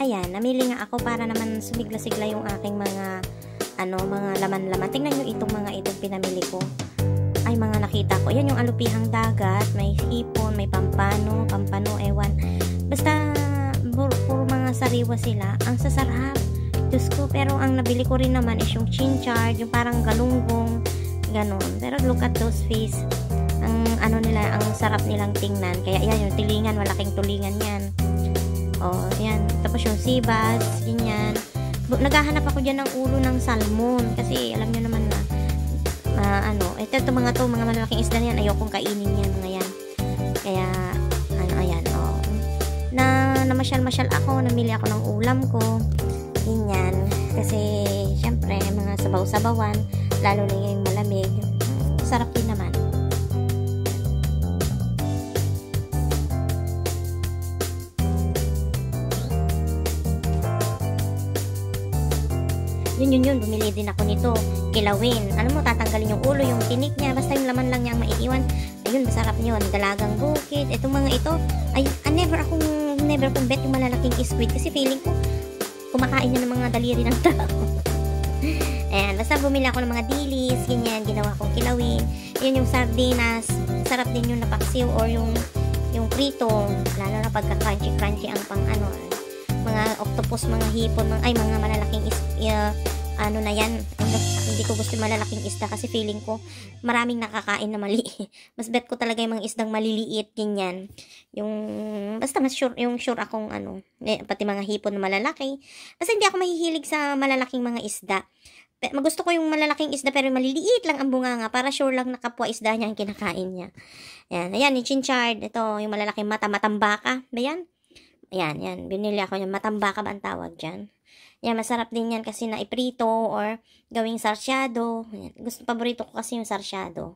ayan, namili nga ako para naman sumigla-sigla yung aking mga mga laman-laman. Tingnan nyo itong pinamili ko. Ay, mga nakita ko. Yan yung alupihang dagat, may hipon, may pampano, ewan. Basta, puro mga sariwa sila. Ang sasarap. Diyos ko, pero ang nabili ko rin naman is yung chinchard, yung parang galunggong, ganon. Pero look at those fish. Ang nila, ang sarap nilang tingnan. Kaya yan, yung tilingan, malaking tulingan yan. Oh, yan. Tapos yung sibas, ganyan. Naghahanap ako dyan ng ulo ng salmon. Kasi, alam nyo naman na, ito mga malalaking isda na yan. Ayokong kainin yan, mga yan. Kaya, ayan, oh. Namasyal-masyal ako, namili ako ng ulam ko. Ganyan. Kasi, syempre, mga sabaw-sabawan, lalo na yung malamig. Sarap din naman. Yun, bumili din ako nito. Kilawin. Alam mo, tatanggalin yung ulo, yung tinik niya. Basta yung laman lang niya ang maiiwan. Ayun, masarap yun. Dalagang bukid. Itong mga ito, ay, never kong bet yung malalaking squid. Kasi feeling ko, kumakain na ng mga daliri ng tao. Ayan, basta bumili ako ng mga dilis, ganyan, ginawa kong kilawin. Yun yung sardinas. Sarap din yung napaksiw or yung prito. Lalo na pagka-crunchy ang pang mga octopus, mga hipon, mga malalaking na yan. Hindi ko gusto yung malalaking isda kasi feeling ko maraming nakakain na mali. Mas bet ko talaga yung mga isdang maliliit, ganyan. Basta mas sure akong pati mga hipon na malalaki. Basta hindi ako mahihilig sa malalaking mga isda. Gusto ko yung malalaking isda pero maliliit lang ang bunganga para sure lang na kapwa isda niya ang kinakain niya. Ayan, yung chinchard. Ito, yung malalaking matambaka. Ba yan? Ayan. Binili ako yung matambaka ba ang tawag dyan? Yan, masarap din yan kasi na iprito or gawing sarsyado. Ayan. Paborito ko kasi yung sarsyado.